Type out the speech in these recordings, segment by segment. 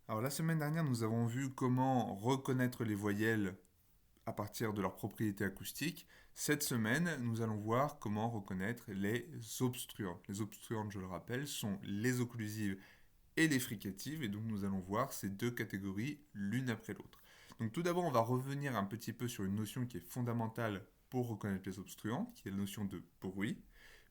Alors la semaine dernière, nous avons vu comment reconnaître les voyelles à partir de leurs propriétés acoustiques. Cette semaine, nous allons voir comment reconnaître les obstruantes. Les obstruantes, je le rappelle, sont les occlusives et les fricatives, et donc nous allons voir ces deux catégories l'une après l'autre. Donc tout d'abord, on va revenir un petit peu sur une notion qui est fondamentale pour reconnaître les obstruantes, qui est la notion de bruit.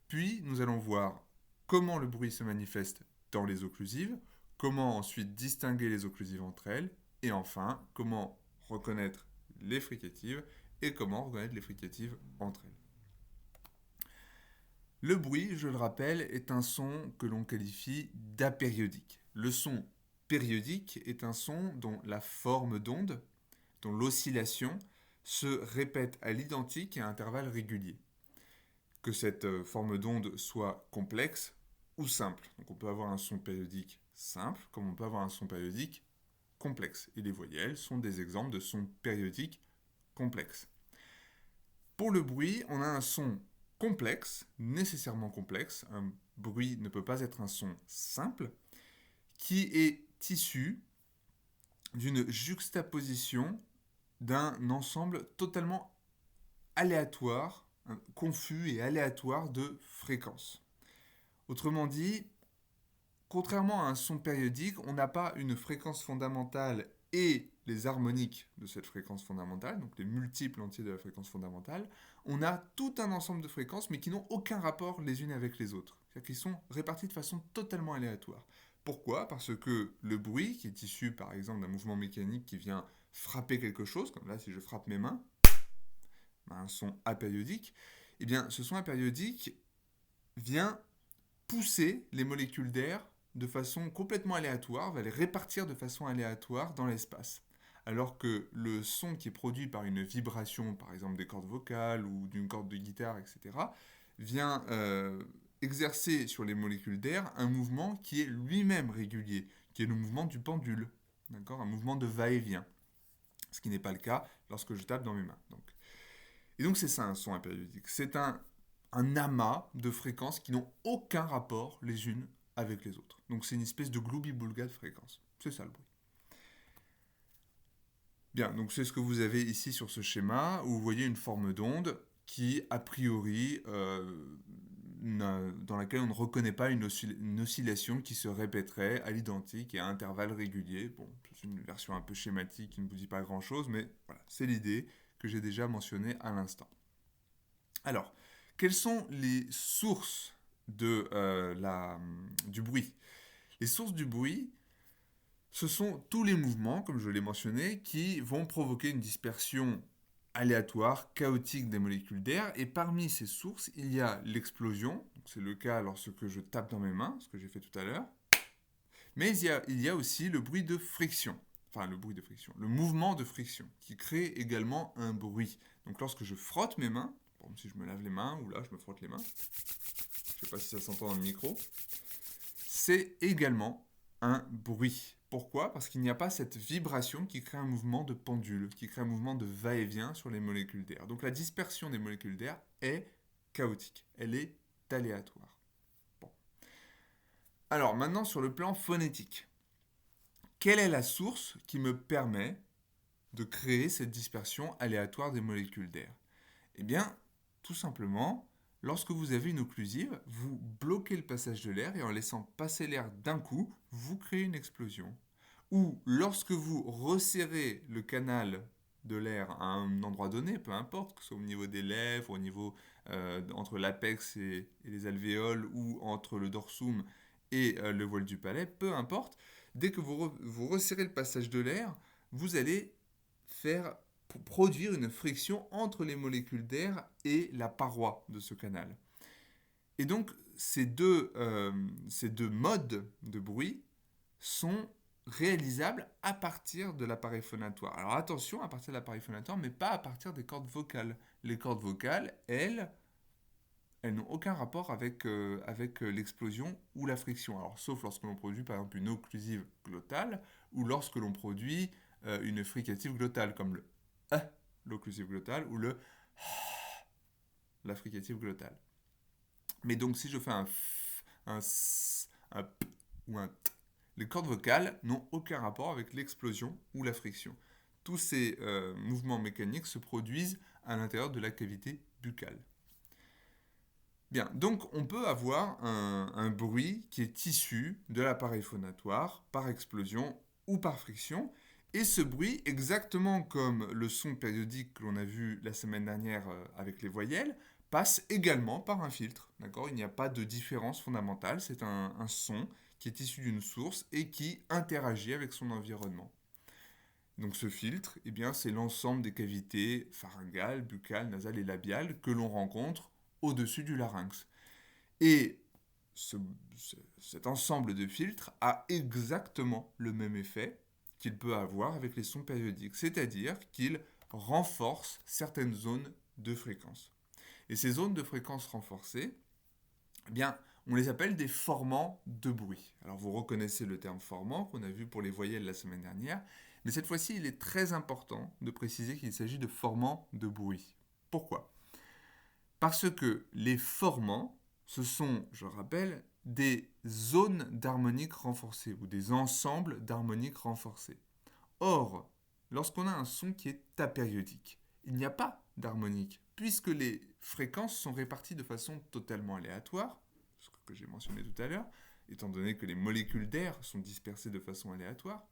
Puis nous allons voir comment le bruit se manifeste dans les occlusives, comment ensuite distinguer les occlusives entre elles, et enfin comment reconnaître les fricatives et comment reconnaître les fricatives entre elles. Le bruit, je le rappelle, est un son que l'on qualifie d'apériodique. Le son périodique est un son dont la forme d'onde, dont l'oscillation, se répète à l'identique et à intervalles réguliers. Que cette forme d'onde soit complexe ou simple. Donc on peut avoir un son périodique simple, comme on peut avoir un son périodique complexe. Et les voyelles sont des exemples de sons périodiques complexes. Pour le bruit, on a un son complexe, nécessairement complexe. Un bruit ne peut pas être un son simple, qui est issu d'une juxtaposition d'un ensemble totalement aléatoire, confus et aléatoire de fréquences. Autrement dit, contrairement à un son périodique, on n'a pas une fréquence fondamentale et les harmoniques de cette fréquence fondamentale, donc les multiples entiers de la fréquence fondamentale. On a tout un ensemble de fréquences, mais qui n'ont aucun rapport les unes avec les autres. C'est-à-dire qu'ils sont répartis de façon totalement aléatoire. Pourquoi? Parce que le bruit, qui est issu par exemple d'un mouvement mécanique qui vient frapper quelque chose, comme là si je frappe mes mains, un son apériodique, eh bien ce son apériodique vient pousser les molécules d'air de façon complètement aléatoire, va les répartir de façon aléatoire dans l'espace. Alors que le son qui est produit par une vibration, par exemple des cordes vocales ou d'une corde de guitare, etc., vient exercer sur les molécules d'air un mouvement qui est lui-même régulier, qui est le mouvement du pendule, d'accord, un mouvement de va-et-vient, ce qui n'est pas le cas lorsque je tape dans mes mains. Et donc c'est ça un son apériodique. C'est un amas de fréquences qui n'ont aucun rapport les unes avec les autres. Donc c'est une espèce de gloubi-boulga de fréquences. C'est ça le bruit. Bien, donc c'est ce que vous avez ici sur ce schéma, où vous voyez une forme d'onde qui, a priori, dans laquelle on ne reconnaît pas une oscillation qui se répéterait à l'identique et à intervalles réguliers. Bon, c'est une version un peu schématique qui ne vous dit pas grand-chose, mais voilà, c'est l'idée que j'ai déjà mentionnée à l'instant. Alors, quelles sont les sources du bruit? Les sources du bruit, ce sont tous les mouvements, comme je l'ai mentionné, qui vont provoquer une dispersion aléatoire, chaotique des molécules d'air. Et parmi ces sources, il y a l'explosion. C'est le cas lorsque je tape dans mes mains, ce que j'ai fait tout à l'heure. Mais il y a aussi le bruit de friction. Enfin, le bruit de friction. Le mouvement de friction, qui crée également un bruit. Donc lorsque je frotte mes mains, par exemple si je me lave les mains, ou là je me frotte les mains, je ne sais pas si ça s'entend dans le micro, c'est également un bruit. Pourquoi? Parce qu'il n'y a pas cette vibration qui crée un mouvement de pendule, qui crée un mouvement de va-et-vient sur les molécules d'air. Donc la dispersion des molécules d'air est chaotique, elle est aléatoire. Bon. Alors maintenant sur le plan phonétique. Quelle est la source qui me permet de créer cette dispersion aléatoire des molécules d'air? Eh bien, tout simplement, lorsque vous avez une occlusive, vous bloquez le passage de l'air et en laissant passer l'air d'un coup, vous créez une explosion. Ou lorsque vous resserrez le canal de l'air à un endroit donné, peu importe, que ce soit au niveau des lèvres, au niveau entre l'apex et les alvéoles, ou entre le dorsum et le voile du palais, peu importe, dès que vous resserrez le passage de l'air, vous allez faire pour produire une friction entre les molécules d'air et la paroi de ce canal. Et donc, ces deux modes de bruit sont réalisables à partir de l'appareil phonatoire. Alors attention, à partir de l'appareil phonatoire, mais pas à partir des cordes vocales. Les cordes vocales, elles n'ont aucun rapport avec l'explosion ou la friction. Alors, sauf lorsque l'on produit par exemple une occlusive glottale ou lorsque l'on produit une fricative glottale, comme le l'occlusive glottale, ou la fricative glottale. Mais donc, si je fais un f, un s, un p ou un t, Les cordes vocales n'ont aucun rapport avec l'explosion ou la friction. Tous ces mouvements mécaniques se produisent à l'intérieur de la cavité buccale. Bien, donc on peut avoir un bruit qui est issu de l'appareil phonatoire par explosion ou par friction. Et ce bruit, exactement comme le son périodique que l'on a vu la semaine dernière avec les voyelles, passe également par un filtre. D'accord ? Il n'y a pas de différence fondamentale, c'est un son qui est issu d'une source et qui interagit avec son environnement. Donc ce filtre, eh bien, c'est l'ensemble des cavités pharyngales, buccales, nasales et labiales que l'on rencontre au-dessus du larynx. Et cet ensemble de filtres a exactement le même effet qu'il peut avoir avec les sons périodiques, c'est-à-dire qu'il renforce certaines zones de fréquence. Et ces zones de fréquence renforcées, eh bien, on les appelle des formants de bruit. Alors vous reconnaissez le terme formant qu'on a vu pour les voyelles la semaine dernière, mais cette fois-ci, il est très important de préciser qu'il s'agit de formants de bruit. Pourquoi ? Parce que les formants, ce sont, je rappelle, des zones d'harmonique renforcées ou des ensembles d'harmonique renforcées. Or, lorsqu'on a un son qui est apériodique, il n'y a pas d'harmonique, puisque les fréquences sont réparties de façon totalement aléatoire, ce que j'ai mentionné tout à l'heure, étant donné que les molécules d'air sont dispersées de façon aléatoire.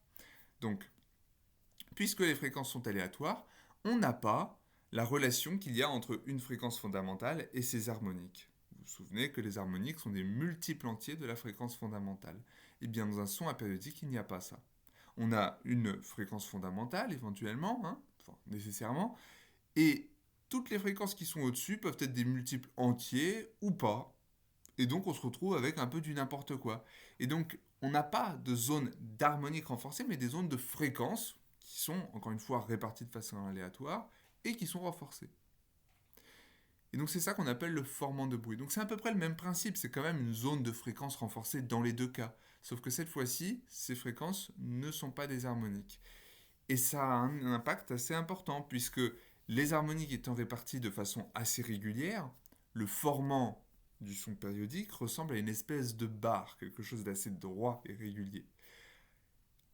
Donc, puisque les fréquences sont aléatoires, on n'a pas la relation qu'il y a entre une fréquence fondamentale et ses harmoniques. Vous vous souvenez que les harmoniques sont des multiples entiers de la fréquence fondamentale. Et bien dans un son apériodique, il n'y a pas ça. On a une fréquence fondamentale éventuellement, nécessairement, et toutes les fréquences qui sont au-dessus peuvent être des multiples entiers ou pas. Et donc on se retrouve avec un peu du n'importe quoi. Et donc on n'a pas de zone d'harmonique renforcée, mais des zones de fréquence qui sont, encore une fois, réparties de façon aléatoire et qui sont renforcées. Et donc c'est ça qu'on appelle le formant de bruit. Donc c'est à peu près le même principe, c'est quand même une zone de fréquence renforcée dans les deux cas. Sauf que cette fois-ci, ces fréquences ne sont pas des harmoniques. Et ça a un impact assez important, puisque les harmoniques étant réparties de façon assez régulière, le formant du son périodique ressemble à une espèce de barre, quelque chose d'assez droit et régulier.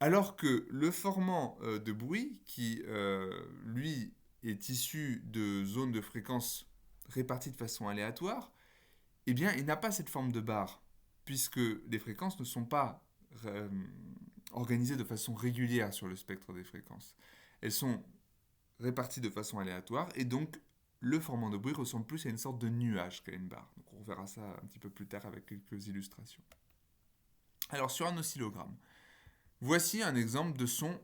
Alors que le formant de bruit, qui lui est issu de zones de fréquence réparties de façon aléatoire, eh bien il n'a pas cette forme de barre, puisque les fréquences ne sont pas organisées de façon régulière sur le spectre des fréquences. Elles sont réparties de façon aléatoire, et donc le formant de bruit ressemble plus à une sorte de nuage qu'à une barre. Donc on verra ça un petit peu plus tard avec quelques illustrations. Alors sur un oscillogramme, voici un exemple de son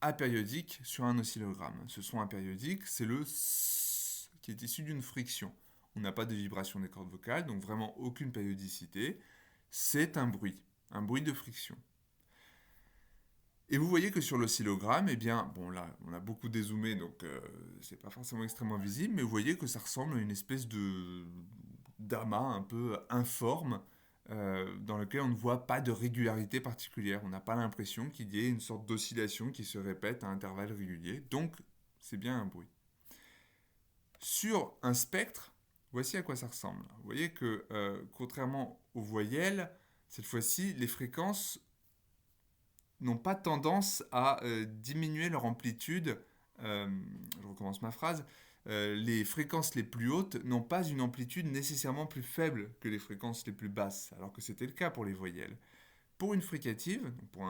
apériodique sur un oscillogramme. Ce son apériodique, c'est le S qui est issu d'une friction. On n'a pas de vibration des cordes vocales, donc vraiment aucune périodicité. C'est un bruit de friction. Et vous voyez que sur l'oscillogramme, eh bien, bon là, on a beaucoup dézoomé, donc c'est pas forcément extrêmement visible, mais vous voyez que ça ressemble à une espèce de d'amas un peu informe, dans lequel on ne voit pas de régularité particulière. On n'a pas l'impression qu'il y ait une sorte d'oscillation qui se répète à intervalles réguliers, donc c'est bien un bruit. Sur un spectre, voici à quoi ça ressemble. Vous voyez que, contrairement aux voyelles, cette fois-ci, les fréquences n'ont pas tendance à diminuer leur amplitude. Je recommence ma phrase. Les fréquences les plus hautes n'ont pas une amplitude nécessairement plus faible que les fréquences les plus basses, alors que c'était le cas pour les voyelles. Pour une fricative, pour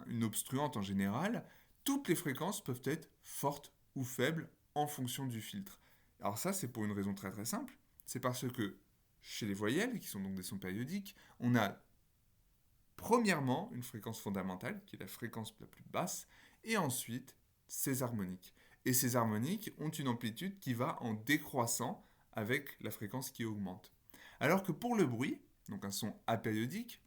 une obstruante en général, toutes les fréquences peuvent être fortes ou faibles en fonction du filtre. Alors ça, c'est pour une raison très très simple. C'est parce que chez les voyelles, qui sont donc des sons périodiques, on a premièrement une fréquence fondamentale, qui est la fréquence la plus basse, et ensuite ces harmoniques. Et ces harmoniques ont une amplitude qui va en décroissant avec la fréquence qui augmente. Alors que pour le bruit, donc un son apériodique,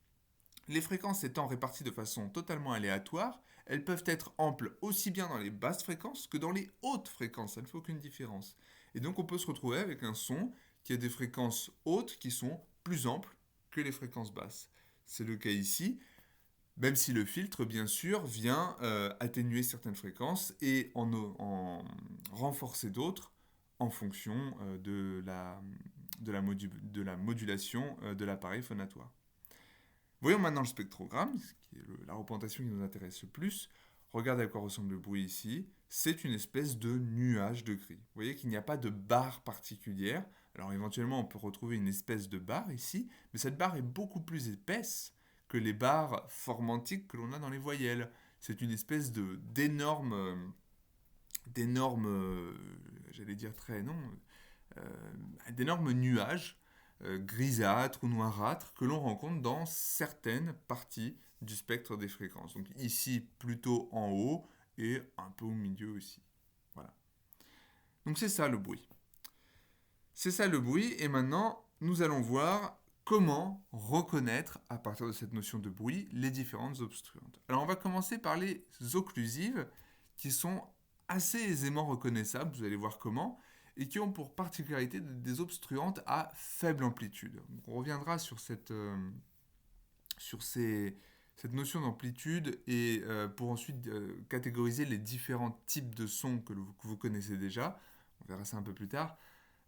les fréquences étant réparties de façon totalement aléatoire, elles peuvent être amples aussi bien dans les basses fréquences que dans les hautes fréquences, ça ne fait aucune différence. Et donc on peut se retrouver avec un son qui a des fréquences hautes qui sont plus amples que les fréquences basses. C'est le cas ici, même si le filtre, bien sûr, vient atténuer certaines fréquences et en renforcer d'autres en fonction de la modulation de l'appareil phonatoire. Voyons maintenant le spectrogramme, qui est la représentation qui nous intéresse le plus. Regardez à quoi ressemble le bruit ici. C'est une espèce de nuage de gris. Vous voyez qu'il n'y a pas de barre particulière. Alors éventuellement, on peut retrouver une espèce de barre ici, mais cette barre est beaucoup plus épaisse que les barres formantiques que l'on a dans les voyelles. C'est une espèce d'énormes, j'allais dire très, non, d'énormes nuages grisâtres ou noirâtres que l'on rencontre dans certaines parties du spectre des fréquences. Donc ici plutôt en haut et un peu au milieu aussi. Voilà. Donc c'est ça le bruit. C'est ça le bruit et maintenant nous allons voir comment reconnaître à partir de cette notion de bruit les différentes obstruantes. Alors on va commencer par les occlusives qui sont assez aisément reconnaissables, vous allez voir comment, et qui ont pour particularité des obstruantes à faible amplitude. Donc on reviendra sur cette notion d'amplitude et pour ensuite catégoriser les différents types de sons que vous connaissez déjà. On verra ça un peu plus tard.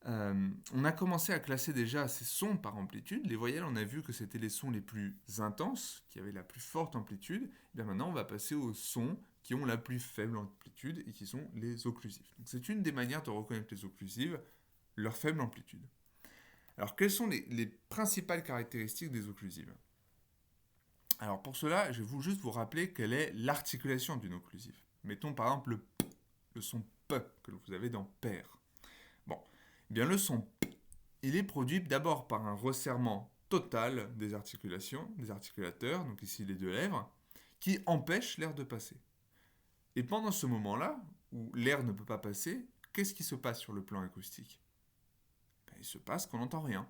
On a commencé à classer déjà ces sons par amplitude. Les voyelles, on a vu que c'était les sons les plus intenses, qui avaient la plus forte amplitude. Et bien maintenant, on va passer aux sons qui ont la plus faible amplitude et qui sont les occlusives. Donc c'est une des manières de reconnaître les occlusives, leur faible amplitude. Alors quelles sont les principales caractéristiques des occlusives? Alors pour cela, je vais juste vous rappeler quelle est l'articulation d'une occlusive. Mettons par exemple le P, le son P que vous avez dans père. Bon, eh bien le son P, il est produit d'abord par un resserrement total des articulations, des articulateurs, donc ici les deux lèvres, qui empêche l'air de passer. Et pendant ce moment-là, où l'air ne peut pas passer, qu'est-ce qui se passe sur le plan acoustique? Il se passe qu'on n'entend rien.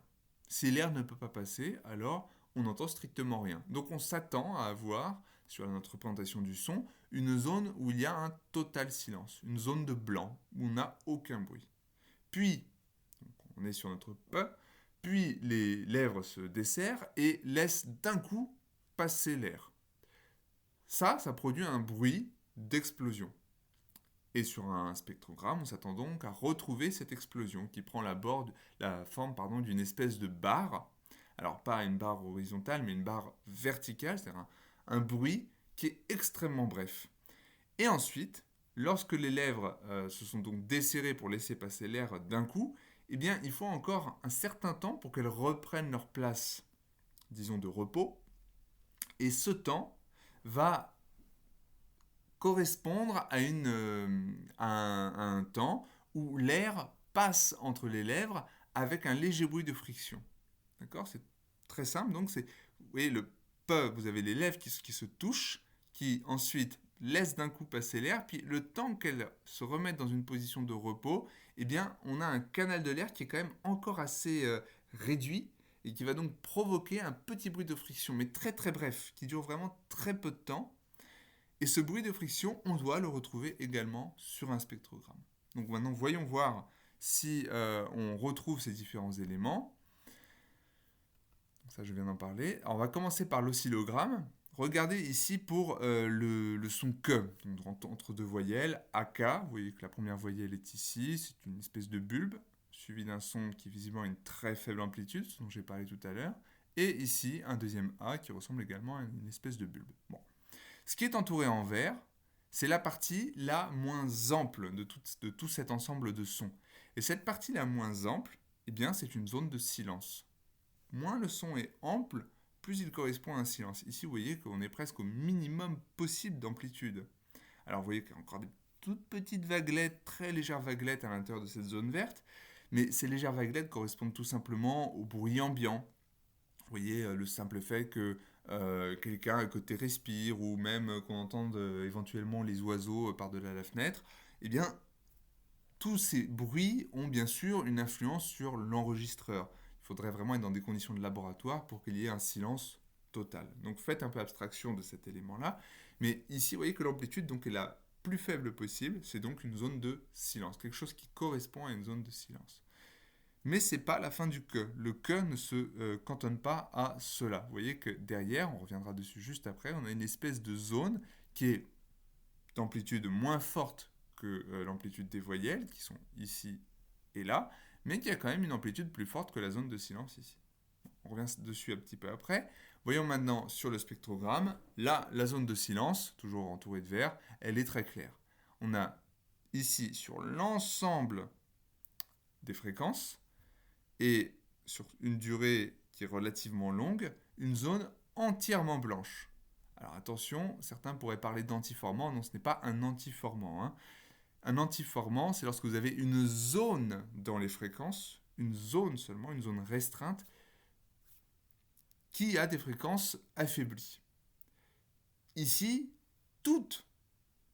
Si l'air ne peut pas passer, alors on n'entend strictement rien. Donc on s'attend à avoir, sur notre représentation du son, une zone où il y a un total silence, une zone de blanc, où on n'a aucun bruit. Puis, on est sur notre P, puis les lèvres se desserrent et laissent d'un coup passer l'air. Ça produit un bruit d'explosion. Et sur un spectrogramme, on s'attend donc à retrouver cette explosion qui prend la forme d'une espèce de barre. Alors pas une barre horizontale, mais une barre verticale, c'est-à-dire un bruit qui est extrêmement bref. Et ensuite, lorsque les lèvres se sont donc desserrées pour laisser passer l'air d'un coup, eh bien, il faut encore un certain temps pour qu'elles reprennent leur place, disons, de repos. Et ce temps va correspondre à un temps où l'air passe entre les lèvres avec un léger bruit de friction. D'accord? C'est très simple. Donc, vous voyez, le P, vous avez les lèvres qui se touchent, qui ensuite laissent d'un coup passer l'air, puis le temps qu'elles se remettent dans une position de repos, eh bien, on a un canal de l'air qui est quand même encore assez réduit et qui va donc provoquer un petit bruit de friction, mais très très bref, qui dure vraiment très peu de temps. Et ce bruit de friction, on doit le retrouver également sur un spectrogramme. Donc maintenant, voyons voir si on retrouve ces différents éléments. Donc ça, je viens d'en parler. Alors, on va commencer par l'oscillogramme. Regardez ici pour le son que, donc entre deux voyelles, AK. Vous voyez que la première voyelle est ici, c'est une espèce de bulbe, suivi d'un son qui visiblement a une très faible amplitude, ce dont j'ai parlé tout à l'heure. Et ici, un deuxième A qui ressemble également à une espèce de bulbe. Bon. Ce qui est entouré en vert, c'est la partie la moins ample de tout cet ensemble de sons. Et cette partie la moins ample, eh bien, c'est une zone de silence. Moins le son est ample, plus il correspond à un silence. Ici, vous voyez qu'on est presque au minimum possible d'amplitude. Alors, vous voyez qu'il y a encore des toutes petites vaguelettes, très légères vaguelettes à l'intérieur de cette zone verte, mais ces légères vaguelettes correspondent tout simplement au bruit ambiant. Vous voyez, le simple fait que quelqu'un à côté respire ou même qu'on entende éventuellement les oiseaux par-delà la fenêtre, eh bien, tous ces bruits ont bien sûr une influence sur l'enregistreur. Il faudrait vraiment être dans des conditions de laboratoire pour qu'il y ait un silence total. Donc faites un peu abstraction de cet élément-là. Mais ici, vous voyez que l'amplitude donc, est la plus faible possible. C'est donc une zone de silence, quelque chose qui correspond à une zone de silence. Mais ce n'est pas la fin du que. Le que ne se cantonne pas à cela. Vous voyez que derrière, on reviendra dessus juste après, on a une espèce de zone qui est d'amplitude moins forte que l'amplitude des voyelles, qui sont ici et là, mais qui a quand même une amplitude plus forte que la zone de silence ici. On revient dessus un petit peu après. Voyons maintenant sur le spectrogramme, là, la zone de silence, toujours entourée de vert, elle est très claire. On a ici, sur l'ensemble des fréquences, et sur une durée qui est relativement longue, une zone entièrement blanche. Alors attention, certains pourraient parler d'antiformant, non, ce n'est pas un antiformant. Hein. Un antiformant, c'est lorsque vous avez une zone dans les fréquences, une zone seulement, une zone restreinte, qui a des fréquences affaiblies. Ici, toute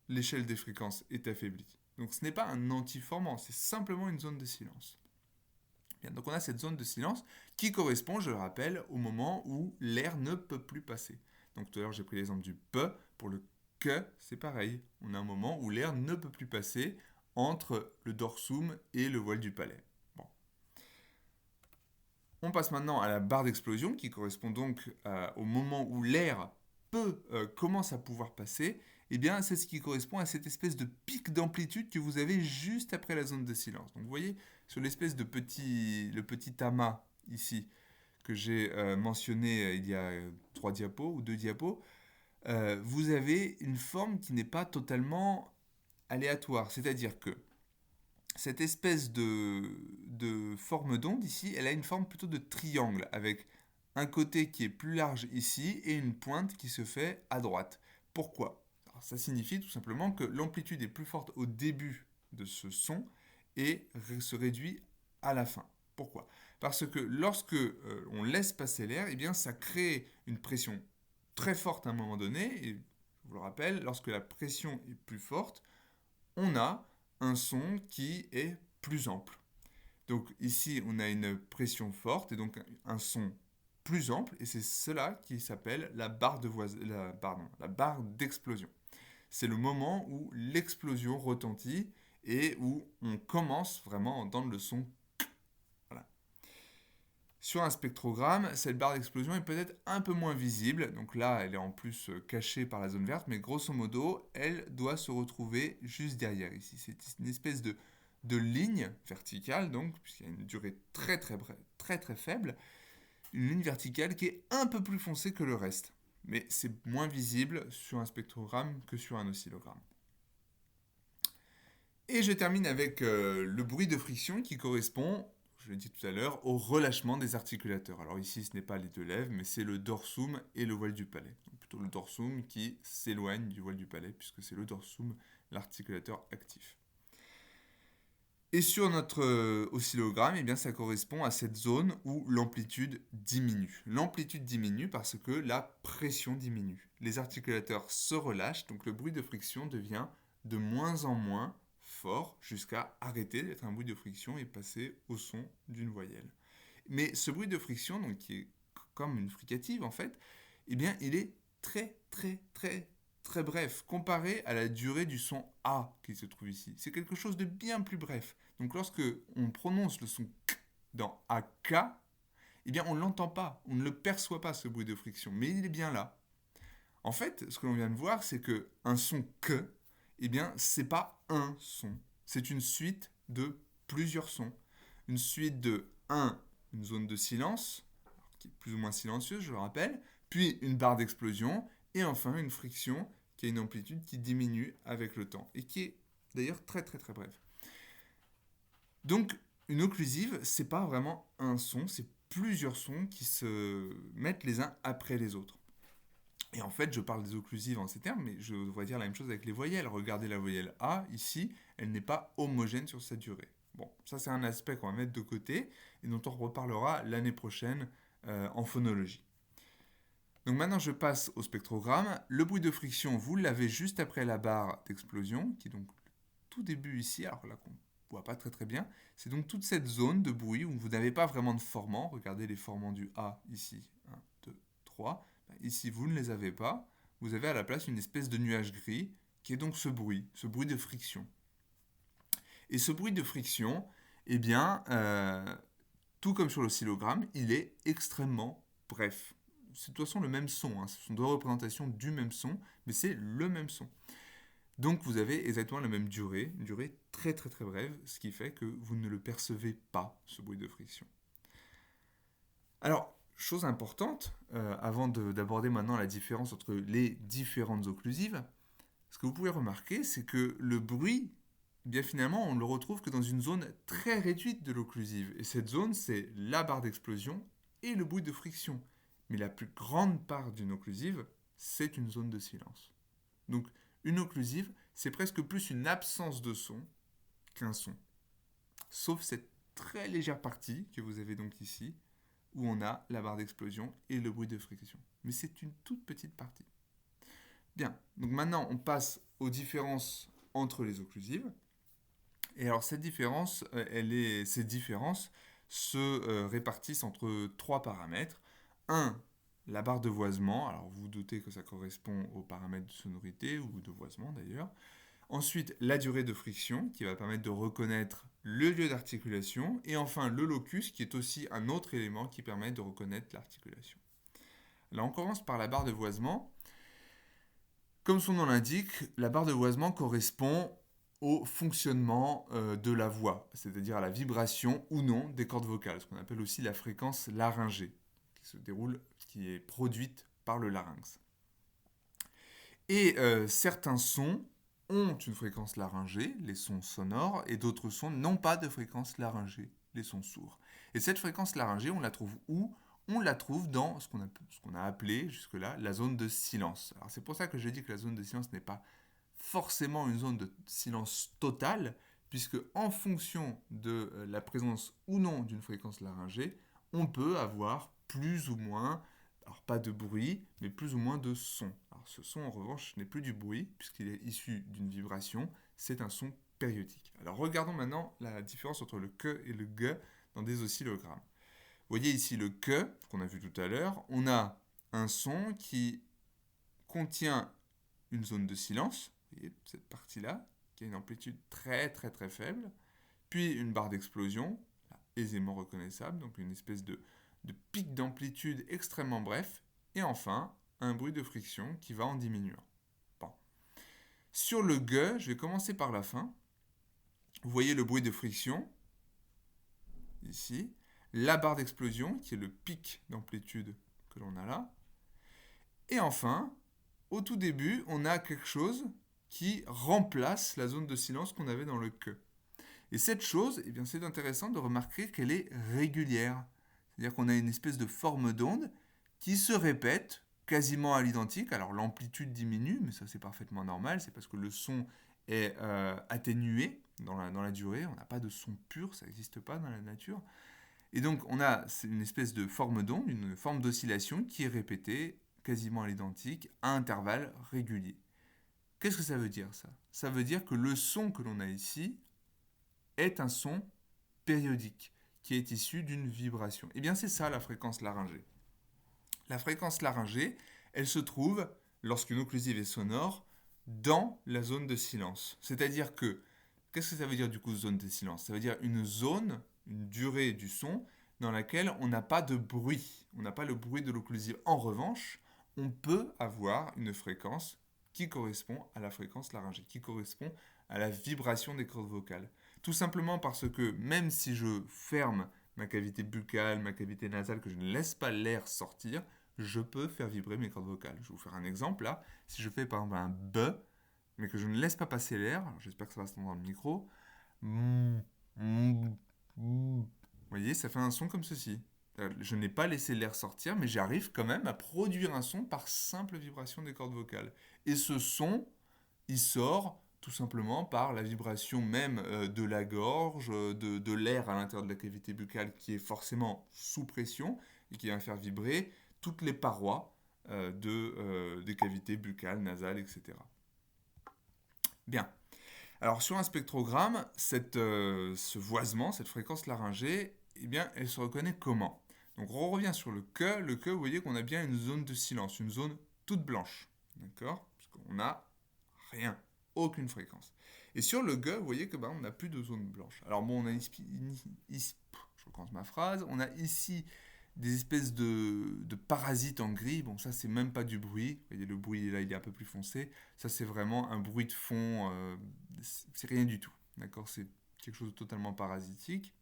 l'échelle des fréquences est affaiblie. Donc ce n'est pas un antiformant, c'est simplement une zone de silence. Bien, donc on a cette zone de silence qui correspond, je le rappelle, au moment où l'air ne peut plus passer. Donc tout à l'heure j'ai pris l'exemple du P, pour le que, c'est pareil. On a un moment où l'air ne peut plus passer entre le dorsum et le voile du palais. Bon. On passe maintenant à la barre d'explosion qui correspond donc au moment où l'air commence à pouvoir passer. Eh bien, c'est ce qui correspond à cette espèce de pic d'amplitude que vous avez juste après la zone de silence. Donc, vous voyez, sur l'espèce de le petit amas ici que j'ai mentionné il y a 3 diapos ou 2 diapos, vous avez une forme qui n'est pas totalement aléatoire. C'est-à-dire que cette espèce de forme d'onde ici, elle a une forme plutôt de triangle, avec un côté qui est plus large ici et une pointe qui se fait à droite. Pourquoi? Alors, ça signifie tout simplement que l'amplitude est plus forte au début de ce son et se réduit à la fin. Pourquoi? Parce que lorsque on laisse passer l'air, eh bien, ça crée une pression très forte à un moment donné. Et je vous le rappelle, lorsque la pression est plus forte, on a un son qui est plus ample. Donc ici, on a une pression forte et donc un son plus ample, et c'est cela qui s'appelle la barre d'explosion. C'est le moment où l'explosion retentit et où on commence vraiment à entendre le son. Voilà. Sur un spectrogramme, cette barre d'explosion est peut-être un peu moins visible, donc là elle est en plus cachée par la zone verte, mais grosso modo, elle doit se retrouver juste derrière ici. C'est une espèce de ligne verticale, donc, puisqu'il y a une durée très très faible, une ligne verticale qui est un peu plus foncée que le reste. Mais c'est moins visible sur un spectrogramme que sur un oscillogramme. Et je termine avec le bruit de friction qui correspond, je l'ai dit tout à l'heure, au relâchement des articulateurs. Alors ici, ce n'est pas les deux lèvres, mais c'est le dorsum et le voile du palais. Donc plutôt le dorsum qui s'éloigne du voile du palais, puisque c'est le dorsum, l'articulateur actif. Et sur notre oscillogramme, eh bien, ça correspond à cette zone où l'amplitude diminue. L'amplitude diminue parce que la pression diminue. Les articulateurs se relâchent, donc le bruit de friction devient de moins en moins fort jusqu'à arrêter d'être un bruit de friction et passer au son d'une voyelle. Mais ce bruit de friction, donc, qui est comme une fricative en fait, eh bien, il est très bref, comparé à la durée du son A qui se trouve ici. C'est quelque chose de bien plus bref. Donc lorsque on prononce le son K dans AK, eh bien on ne l'entend pas, on ne le perçoit pas ce bruit de friction, mais il est bien là. En fait, ce que l'on vient de voir, c'est que un son K, eh bien c'est pas un son, c'est une suite de plusieurs sons. Une suite de une zone de silence, qui est plus ou moins silencieuse, je le rappelle, puis une barre d'explosion, et enfin une friction qui a une amplitude qui diminue avec le temps, et qui est d'ailleurs très brève. Donc, une occlusive, c'est pas vraiment un son, c'est plusieurs sons qui se mettent les uns après les autres. Et en fait, je parle des occlusives en ces termes, mais je devrais dire la même chose avec les voyelles. Regardez la voyelle A, ici, elle n'est pas homogène sur sa durée. Bon, ça c'est un aspect qu'on va mettre de côté, et dont on reparlera l'année prochaine en phonologie. Donc maintenant, je passe au spectrogramme. Le bruit de friction, vous l'avez juste après la barre d'explosion, qui est donc tout début ici, alors là qu'on ne voit pas très bien. C'est donc toute cette zone de bruit où vous n'avez pas vraiment de formants. Regardez les formants du A ici, 1, 2, 3. Ici, vous ne les avez pas. Vous avez à la place une espèce de nuage gris, qui est donc ce bruit de friction. Et ce bruit de friction, eh bien, tout comme sur l'oscillogramme, il est extrêmement bref. C'est de toute façon le même son, hein. Ce sont deux représentations du même son, mais c'est le même son. Donc vous avez exactement la même durée, une durée très brève, ce qui fait que vous ne le percevez pas, ce bruit de friction. Alors, chose importante, avant d'aborder maintenant la différence entre les différentes occlusives, ce que vous pouvez remarquer, c'est que le bruit, eh bien finalement, on ne le retrouve que dans une zone très réduite de l'occlusive. Et cette zone, c'est la barre d'explosion et le bruit de friction. Mais la plus grande part d'une occlusive, c'est une zone de silence. Donc, une occlusive, c'est presque plus une absence de son qu'un son. Sauf cette très légère partie que vous avez donc ici, où on a la barre d'explosion et le bruit de friction. Mais c'est une toute petite partie. Bien, donc maintenant on passe aux différences entre les occlusives. Et alors cette différence, ces différences se répartissent entre trois paramètres. Un, la barre de voisement. Alors vous vous doutez que ça correspond aux paramètres de sonorité ou de voisement d'ailleurs. Ensuite, la durée de friction qui va permettre de reconnaître le lieu d'articulation. Et enfin, le locus qui est aussi un autre élément qui permet de reconnaître l'articulation. Là, on commence par la barre de voisement. Comme son nom l'indique, la barre de voisement correspond au fonctionnement de la voix, c'est-à-dire à la vibration ou non des cordes vocales, ce qu'on appelle aussi la fréquence laryngée, qui est produite par le larynx. Et certains sons ont une fréquence laryngée, les sons sonores, et d'autres sons n'ont pas de fréquence laryngée, les sons sourds. Et cette fréquence laryngée, on la trouve où? On la trouve dans ce qu'on a appelé jusque-là la zone de silence. Alors c'est pour ça que je dis que la zone de silence n'est pas forcément une zone de silence totale, puisque en fonction de la présence ou non d'une fréquence laryngée, on peut avoir plus ou moins, alors pas de bruit, mais plus ou moins de son. Alors ce son en revanche n'est plus du bruit, puisqu'il est issu d'une vibration, c'est un son périodique. Alors regardons maintenant la différence entre le que et le ge dans des oscillogrammes. Vous voyez ici le que, qu'on a vu tout à l'heure, on a un son qui contient une zone de silence, vous voyez cette partie-là, qui a une amplitude très très très faible, puis une barre d'explosion, aisément reconnaissable, donc une espèce de pic d'amplitude extrêmement bref, et enfin un bruit de friction qui va en diminuant. Bon. Sur le ge, je vais commencer par la fin. Vous voyez le bruit de friction, ici, la barre d'explosion, qui est le pic d'amplitude que l'on a là, et enfin, au tout début, on a quelque chose qui remplace la zone de silence qu'on avait dans le que. Et cette chose, eh bien, c'est intéressant de remarquer qu'elle est régulière. C'est-à-dire qu'on a une espèce de forme d'onde qui se répète quasiment à l'identique. Alors l'amplitude diminue, mais ça c'est parfaitement normal, c'est parce que le son est atténué dans la durée. On n'a pas de son pur, ça n'existe pas dans la nature. Et donc on a une espèce de forme d'onde, une forme d'oscillation qui est répétée quasiment à l'identique à intervalles réguliers. Qu'est-ce que ça veut dire ça? Ça veut dire que le son que l'on a ici est un son périodique qui est issu d'une vibration. Et bien c'est ça la fréquence laryngée. La fréquence laryngée, elle se trouve, lorsqu'une occlusive est sonore, dans la zone de silence. C'est-à-dire que, qu'est-ce que ça veut dire du coup zone de silence? Ça veut dire une zone, une durée du son dans laquelle on n'a pas de bruit. On n'a pas le bruit de l'occlusive. En revanche, on peut avoir une fréquence qui correspond à la fréquence laryngée, qui correspond à la vibration des cordes vocales. Tout simplement parce que même si je ferme ma cavité buccale, ma cavité nasale, que je ne laisse pas l'air sortir, je peux faire vibrer mes cordes vocales. Je vais vous faire un exemple là. Si je fais par exemple un B, mais que je ne laisse pas passer l'air, j'espère que ça va s'entendre dans le micro, vous voyez, ça fait un son comme ceci. Je n'ai pas laissé l'air sortir, mais j'arrive quand même à produire un son par simple vibration des cordes vocales. Et ce son, il sort tout simplement par la vibration même de la gorge, de l'air à l'intérieur de la cavité buccale qui est forcément sous pression et qui va faire vibrer toutes les parois des cavités buccales, nasales, etc. Bien. Alors sur un spectrogramme, ce voisement, cette fréquence laryngée, eh bien, elle se reconnaît comment? Donc on revient sur le que. Le que, vous voyez qu'on a bien une zone de silence, une zone toute blanche. D'accord? Parce qu'on n'a rien, aucune fréquence. Et sur le ge, vous voyez que on n'a plus de zone blanche. Alors bon, on a je recommence ma phrase. On a ici des espèces de parasites en gris. Bon, ça, c'est même pas du bruit. Vous voyez, le bruit, là, il est un peu plus foncé. Ça, c'est vraiment un bruit de fond. C'est rien du tout. D'accord? C'est quelque chose de totalement parasitique.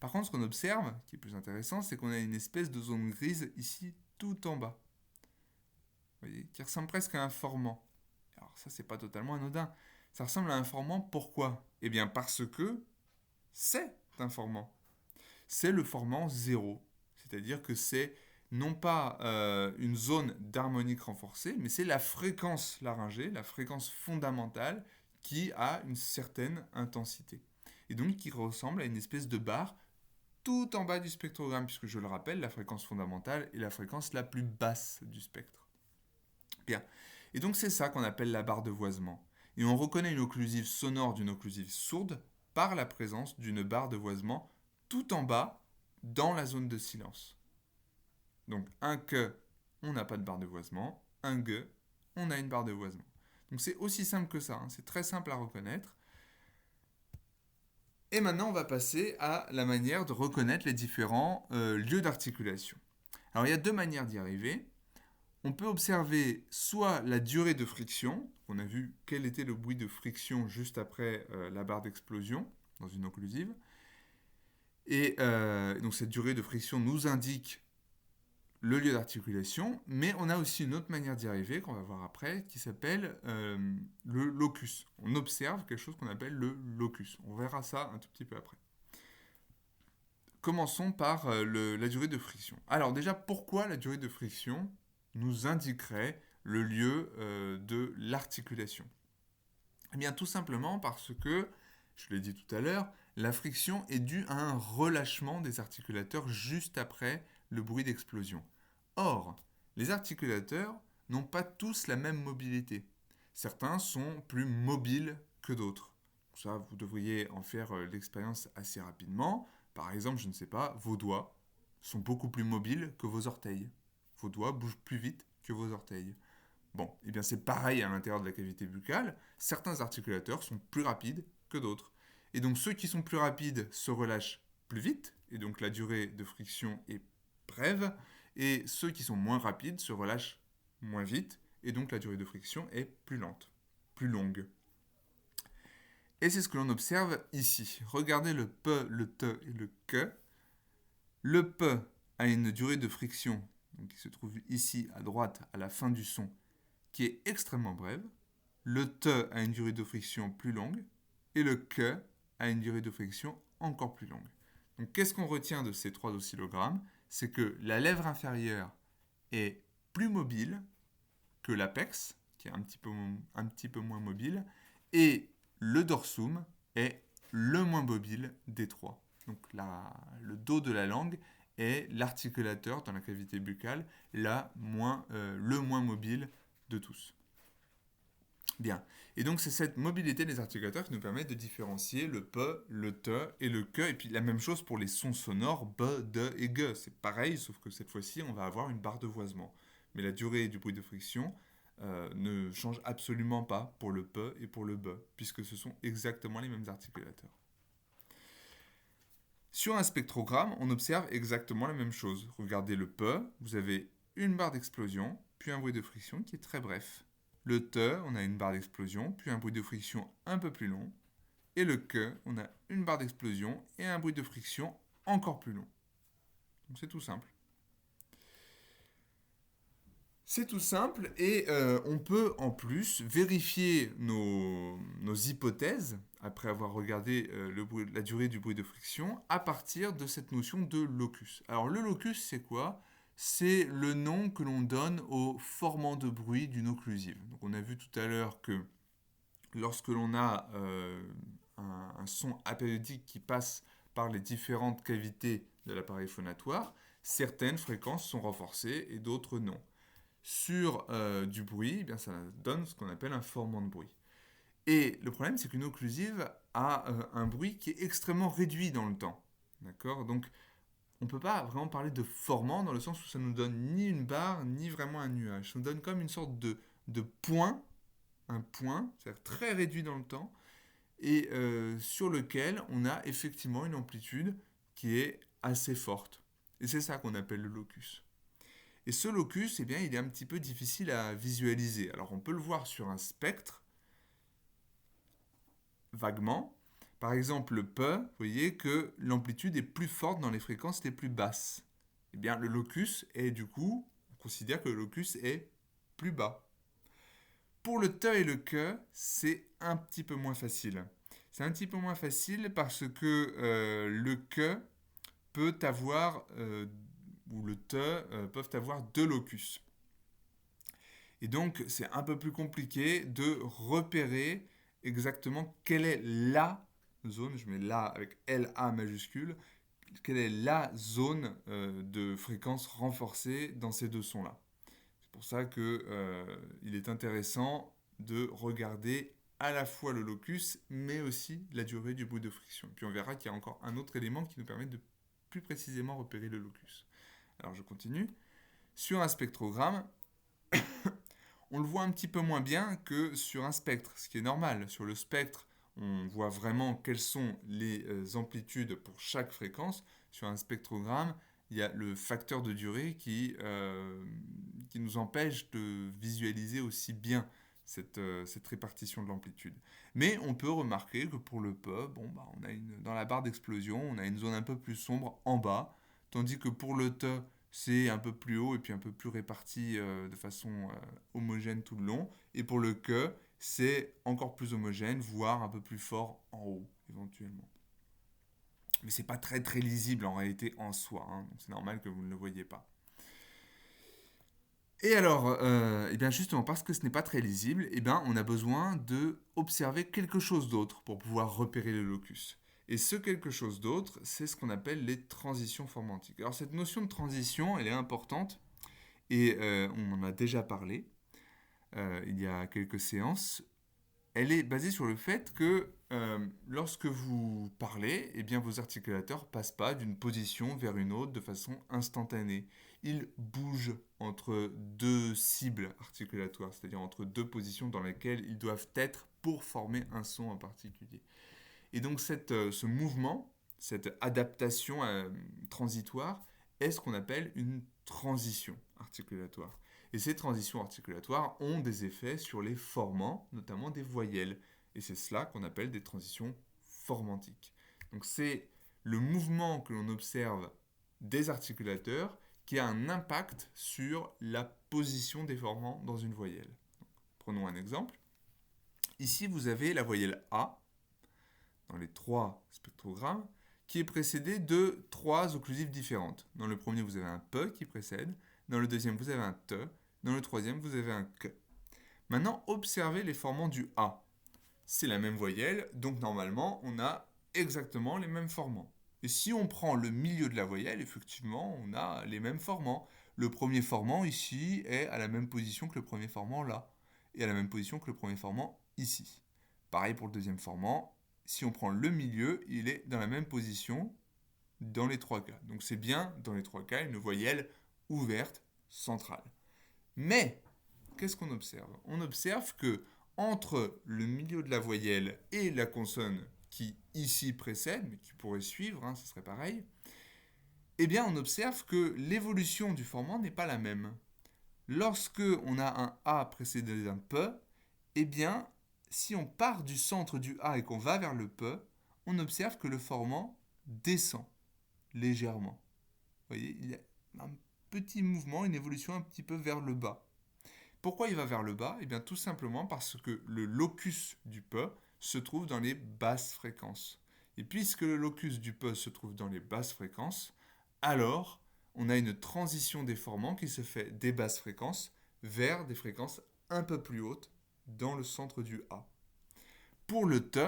Par contre, ce qu'on observe, qui est plus intéressant, c'est qu'on a une espèce de zone grise ici, tout en bas. Vous voyez, qui ressemble presque à un formant. Alors ça, c'est pas totalement anodin. Ça ressemble à un formant, pourquoi? Eh bien parce que c'est un formant. C'est le formant 0. C'est-à-dire que c'est non pas une zone d'harmonique renforcée, mais c'est la fréquence laryngée, la fréquence fondamentale, qui a une certaine intensité. Et donc qui ressemble à une espèce de barre tout en bas du spectrogramme, puisque je le rappelle, la fréquence fondamentale est la fréquence la plus basse du spectre. Bien. Et donc c'est ça qu'on appelle la barre de voisement. Et on reconnaît une occlusive sonore d'une occlusive sourde par la présence d'une barre de voisement tout en bas dans la zone de silence. Donc un que, on n'a pas de barre de voisement, un ge, on a une barre de voisement. Donc c'est aussi simple que ça, hein. C'est très simple à reconnaître. Et maintenant on va passer à la manière de reconnaître les différents lieux d'articulation. Alors il y a deux manières d'y arriver. On peut observer soit la durée de friction, on a vu quel était le bruit de friction juste après la barre d'explosion dans une occlusive, et donc cette durée de friction nous indique le lieu d'articulation, mais on a aussi une autre manière d'y arriver qu'on va voir après qui s'appelle le locus. On observe quelque chose qu'on appelle le locus. On verra ça un tout petit peu après. Commençons par la durée de friction. Alors déjà, pourquoi la durée de friction nous indiquerait le lieu de l'articulation? Eh bien tout simplement parce que, je l'ai dit tout à l'heure, la friction est due à un relâchement des articulateurs juste après le bruit d'explosion. Or, les articulateurs n'ont pas tous la même mobilité. Certains sont plus mobiles que d'autres. Ça, vous devriez en faire l'expérience assez rapidement. Par exemple, je ne sais pas, vos doigts sont beaucoup plus mobiles que vos orteils. Vos doigts bougent plus vite que vos orteils. Bon, eh bien c'est pareil à l'intérieur de la cavité buccale. Certains articulateurs sont plus rapides que d'autres. Et donc ceux qui sont plus rapides se relâchent plus vite, et donc la durée de friction est brève, et ceux qui sont moins rapides se relâchent moins vite, et donc la durée de friction est plus lente, plus longue. Et c'est ce que l'on observe ici. Regardez le P, le T et le Q. Le P a une durée de friction donc qui se trouve ici à droite à la fin du son, qui est extrêmement brève. Le T a une durée de friction plus longue et le Q a une durée de friction encore plus longue. Donc qu'est-ce qu'on retient de ces trois oscillogrammes? C'est que la lèvre inférieure est plus mobile que l'apex, qui est un petit peu moins mobile, et le dorsum est le moins mobile des trois. Donc le dos de la langue est l'articulateur dans la cavité buccale le moins mobile de tous. Bien. Et donc c'est cette mobilité des articulateurs qui nous permet de différencier le P, le T et le Q. Et puis la même chose pour les sons sonores B, D et G. C'est pareil, sauf que cette fois-ci, on va avoir une barre de voisement. Mais la durée du bruit de friction ne change absolument pas pour le P et pour le B, puisque ce sont exactement les mêmes articulateurs. Sur un spectrogramme, on observe exactement la même chose. Regardez le P, vous avez une barre d'explosion, puis un bruit de friction qui est très bref. Le T, on a une barre d'explosion, puis un bruit de friction un peu plus long. Et le Q, on a une barre d'explosion et un bruit de friction encore plus long. Donc c'est tout simple. C'est tout simple et on peut en plus vérifier nos hypothèses, après avoir regardé la durée du bruit de friction, à partir de cette notion de locus. Alors le locus, c'est quoi? C'est le nom que l'on donne au formant de bruit d'une occlusive. Donc on a vu tout à l'heure que lorsque l'on a un son apériodique qui passe par les différentes cavités de l'appareil phonatoire, certaines fréquences sont renforcées et d'autres non. Sur du bruit, eh bien, ça donne ce qu'on appelle un formant de bruit. Et le problème, c'est qu'une occlusive a un bruit qui est extrêmement réduit dans le temps. D'accord? Donc, on ne peut pas vraiment parler de formant dans le sens où ça nous donne ni une barre, ni vraiment un nuage. Ça nous donne comme une sorte de point, un point, c'est-à-dire très réduit dans le temps, et sur lequel on a effectivement une amplitude qui est assez forte. Et c'est ça qu'on appelle le locus. Et ce locus, eh bien, il est un petit peu difficile à visualiser. Alors on peut le voir sur un spectre, vaguement, Par exemple, le P, vous voyez que l'amplitude est plus forte dans les fréquences les plus basses. Eh bien, le locus est du coup, on considère que le locus est plus bas. Pour le te et le que, c'est un petit peu moins facile. C'est un petit peu moins facile parce que le que peut avoir, ou le te peuvent avoir deux locus. Et donc, c'est un peu plus compliqué de repérer exactement quelle est la zone, je mets la avec LA majuscule, quelle est la zone de fréquence renforcée dans ces deux sons-là. C'est pour ça qu'il est intéressant de regarder à la fois le locus, mais aussi la durée du bout de friction. Puis on verra qu'il y a encore un autre élément qui nous permet de plus précisément repérer le locus. Alors je continue. Sur un spectrogramme, on le voit un petit peu moins bien que sur un spectre, ce qui est normal. Sur le spectre, on voit vraiment quelles sont les amplitudes pour chaque fréquence. Sur un spectrogramme, il y a le facteur de durée qui nous empêche de visualiser aussi bien cette répartition de l'amplitude. Mais on peut remarquer que pour le Pe, dans la barre d'explosion, on a une zone un peu plus sombre en bas, tandis que pour le Te, c'est un peu plus haut et puis un peu plus réparti de façon homogène tout le long. Et pour le Que, c'est encore plus homogène, voire un peu plus fort en haut, éventuellement. Mais c'est pas très très lisible en réalité en soi, hein, donc c'est normal que vous ne le voyez pas. Et alors, eh bien justement, parce que ce n'est pas très lisible, eh bien, on a besoin de observer quelque chose d'autre pour pouvoir repérer le locus. Et ce quelque chose d'autre, c'est ce qu'on appelle les transitions formantiques. Alors cette notion de transition, elle est importante, et on en a déjà parlé il y a quelques séances. Elle est basée sur le fait que lorsque vous parlez, eh bien, vos articulateurs ne passent pas d'une position vers une autre de façon instantanée. Ils bougent entre deux cibles articulatoires, c'est-à-dire entre deux positions dans lesquelles ils doivent être pour former un son en particulier. Et donc ce mouvement, cette adaptation transitoire, est ce qu'on appelle une transition articulatoire. Et ces transitions articulatoires ont des effets sur les formants, notamment des voyelles. Et c'est cela qu'on appelle des transitions formantiques. Donc c'est le mouvement que l'on observe des articulateurs qui a un impact sur la position des formants dans une voyelle. Donc, prenons un exemple. Ici, vous avez la voyelle A dans les trois spectrogrammes qui est précédée de trois occlusives différentes. Dans le premier, vous avez un P qui précède. Dans le deuxième, vous avez un T. Dans le troisième, vous avez un K. Maintenant, observez les formants du A. C'est la même voyelle, donc normalement, on a exactement les mêmes formants. Et si on prend le milieu de la voyelle, effectivement, on a les mêmes formants. Le premier formant ici est à la même position que le premier formant là, et à la même position que le premier formant ici. Pareil pour le deuxième formant. Si on prend le milieu, il est dans la même position dans les trois cas. Donc c'est bien, dans les trois cas, une voyelle ouverte, centrale. Mais, qu'est-ce qu'on observe? On observe que entre le milieu de la voyelle et la consonne qui ici précède, mais qui pourrait suivre, hein, ce serait pareil, eh bien on observe que l'évolution du formant n'est pas la même. Lorsque on a un A précédé d'un P, eh bien, si on part du centre du A et qu'on va vers le P, on observe que le formant descend légèrement. Vous voyez, il y a un petit mouvement, une évolution un petit peu vers le bas. Pourquoi il va vers le bas? Eh bien, tout simplement parce que le locus du P se trouve dans les basses fréquences. Et puisque le locus du P se trouve dans les basses fréquences, alors on a une transition des formants qui se fait des basses fréquences vers des fréquences un peu plus hautes dans le centre du A. Pour le T,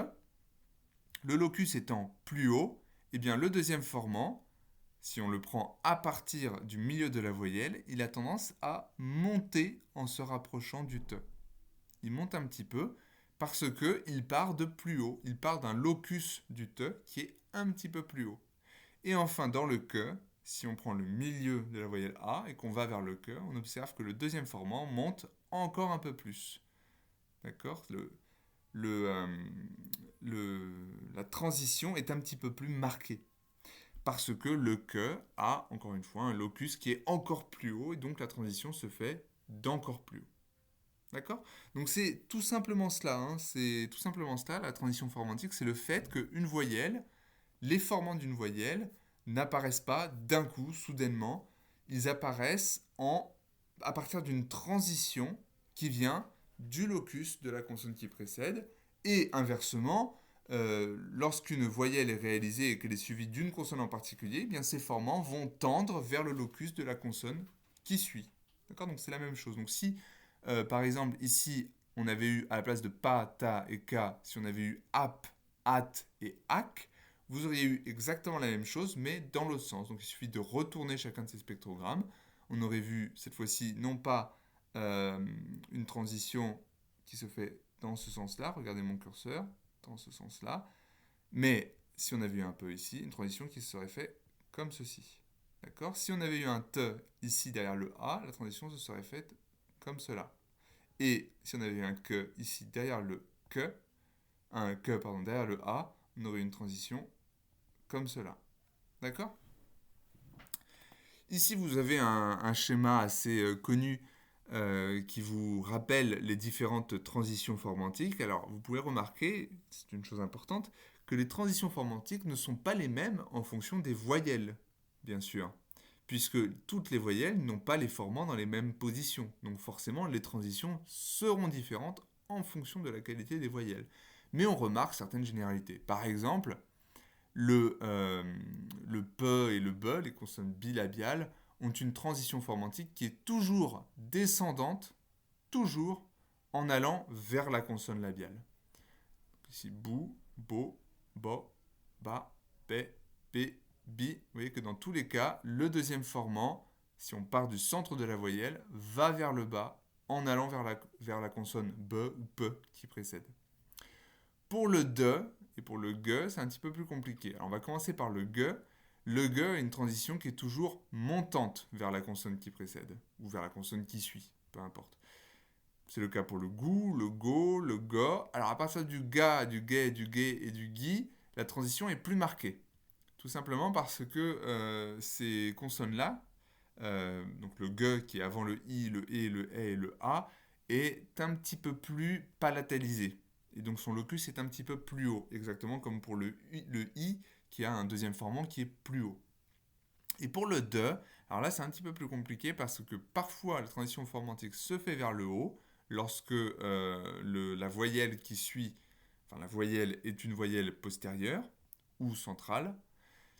le locus étant plus haut, eh bien le deuxième formant, si on le prend à partir du milieu de la voyelle, il a tendance à monter en se rapprochant du T. Il monte un petit peu parce qu'il part de plus haut. Il part d'un locus du T qui est un petit peu plus haut. Et enfin, dans le que, si on prend le milieu de la voyelle A et qu'on va vers le que, on observe que le deuxième formant monte encore un peu plus. D'accord? La transition est un petit peu plus marquée. Parce que le que a, encore une fois, un locus qui est encore plus haut, et donc la transition se fait d'encore plus haut. D'accord? Donc c'est tout simplement cela, hein. C'est tout simplement cela, la transition formantique, c'est le fait qu'une voyelle, les formants d'une voyelle n'apparaissent pas d'un coup, soudainement. Ils apparaissent à partir d'une transition qui vient du locus de la consonne qui précède. Et inversement, lorsqu'une voyelle est réalisée et qu'elle est suivie d'une consonne en particulier, eh bien ces formants vont tendre vers le locus de la consonne qui suit. D'accord? Donc c'est la même chose. Donc si, par exemple, ici, on avait eu, à la place de pa, ta et ka, si on avait eu ap, at et ak, vous auriez eu exactement la même chose, mais dans l'autre sens. Donc il suffit de retourner chacun de ces spectrogrammes. On aurait vu cette fois-ci non pas une transition qui se fait dans ce sens-là, regardez mon curseur, dans ce sens-là, mais si on avait eu un peu ici, une transition qui se serait faite comme ceci. D'accord? Si on avait eu un T ici derrière le A, la transition se serait faite comme cela. Et si on avait eu un que ici derrière le que, derrière le A, on aurait une transition comme cela. D'accord? Ici, vous avez un schéma assez connu qui vous rappelle les différentes transitions formantiques. Alors, vous pouvez remarquer, c'est une chose importante, que les transitions formantiques ne sont pas les mêmes en fonction des voyelles, bien sûr, puisque toutes les voyelles n'ont pas les formants dans les mêmes positions. Donc forcément, les transitions seront différentes en fonction de la qualité des voyelles. Mais on remarque certaines généralités. Par exemple, le pe et le be, les consonnes bilabiales, ont une transition formantique qui est toujours descendante, toujours en allant vers la consonne labiale. Ici, bou, bo, bo, ba, be, be, bi. Vous voyez que dans tous les cas, le deuxième formant, si on part du centre de la voyelle, va vers le bas en allant vers la consonne be ou pe qui précède. Pour le de et pour le ge, c'est un petit peu plus compliqué. Alors on va commencer par le ge. Le ge a une transition qui est toujours montante vers la consonne qui précède, ou vers la consonne qui suit, peu importe. C'est le cas pour le gou, le go, le go. Alors à partir du ga, du gay, du gay et du gui, la transition est plus marquée. Tout simplement parce que ces consonnes-là, donc le ge qui est avant le i, le e, le e et le a, est un petit peu plus palatalisé. Et donc son locus est un petit peu plus haut, exactement comme pour le i qui a un deuxième formant qui est plus haut. Et pour le de, alors là c'est un petit peu plus compliqué parce que parfois la transition formantique se fait vers le haut lorsque la voyelle qui suit, enfin la voyelle est une voyelle postérieure ou centrale,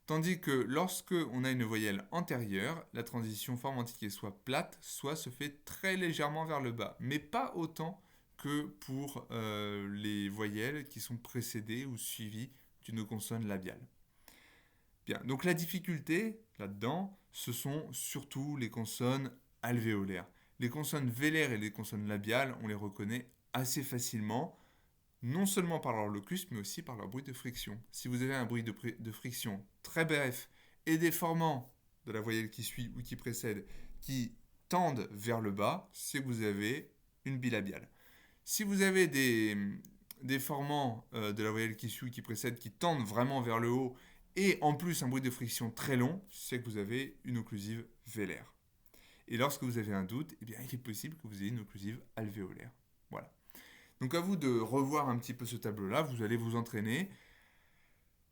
tandis que lorsque on a une voyelle antérieure, la transition formantique est soit plate, soit se fait très légèrement vers le bas, mais pas autant que pour les voyelles qui sont précédées ou suivies d'une consonne labiale. Bien, donc la difficulté là-dedans, ce sont surtout les consonnes alvéolaires. Les consonnes vélaires et les consonnes labiales, on les reconnaît assez facilement, non seulement par leur locus, mais aussi par leur bruit de friction. Si vous avez un bruit de friction très bref et des formants de la voyelle qui suit ou qui précède qui tendent vers le bas, c'est que vous avez une bilabiale. Si vous avez des formants de la voyelle qui suit ou qui précède qui tendent vraiment vers le haut et en plus un bruit de friction très long, c'est que vous avez une occlusive vélaire. Et lorsque vous avez un doute, eh bien, il est possible que vous ayez une occlusive alvéolaire. Voilà. Donc à vous de revoir un petit peu ce tableau-là, vous allez vous entraîner.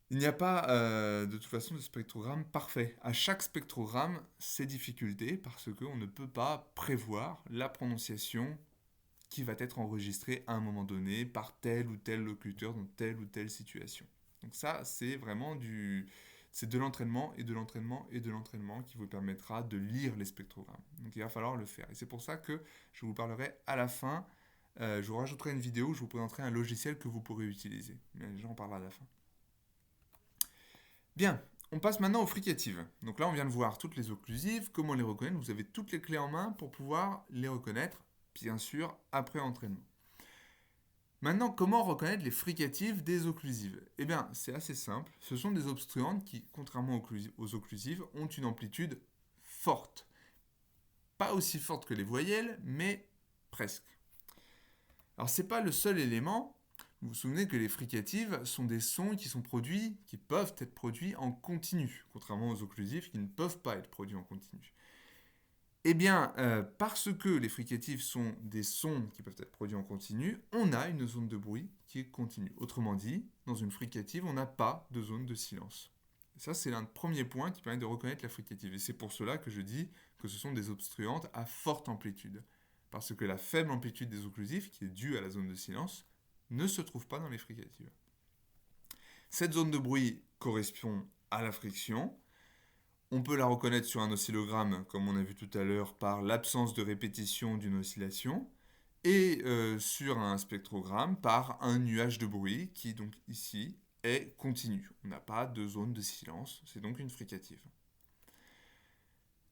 Il n'y a pas de toute façon de spectrogramme parfait. À chaque spectrogramme, ses difficultés parce qu'on ne peut pas prévoir la prononciation qui va être enregistrée à un moment donné par tel ou tel locuteur dans telle ou telle situation. Donc ça, c'est vraiment c'est de l'entraînement et de l'entraînement et de l'entraînement qui vous permettra de lire les spectrogrammes. Donc il va falloir le faire. Et c'est pour ça que je vous parlerai à la fin. Je vous rajouterai une vidéo où je vous présenterai un logiciel que vous pourrez utiliser. Mais j'en parlerai à la fin. Bien, on passe maintenant aux fricatives. Donc là, on vient de voir toutes les occlusives, comment les reconnaître. Vous avez toutes les clés en main pour pouvoir les reconnaître, bien sûr, après entraînement. Maintenant, comment reconnaître les fricatives des occlusives? Eh bien, c'est assez simple. Ce sont des obstruantes qui, contrairement aux occlusives, ont une amplitude forte. Pas aussi forte que les voyelles, mais presque. Alors, ce n'est pas le seul élément. Vous vous souvenez que les fricatives sont des sons qui sont produits, qui peuvent être produits en continu, contrairement aux occlusives qui ne peuvent pas être produits en continu. Eh bien, parce que les fricatives sont des sons qui peuvent être produits en continu, on a une zone de bruit qui est continue. Autrement dit, dans une fricative, on n'a pas de zone de silence. Ça, c'est l'un des premiers points qui permet de reconnaître la fricative. Et c'est pour cela que je dis que ce sont des obstruantes à forte amplitude. Parce que la faible amplitude des occlusifs, qui est due à la zone de silence, ne se trouve pas dans les fricatives. Cette zone de bruit correspond à la friction. On peut la reconnaître sur un oscillogramme, comme on a vu tout à l'heure, par l'absence de répétition d'une oscillation, et sur un spectrogramme par un nuage de bruit qui, donc ici, est continu. On n'a pas de zone de silence, c'est donc une fricative.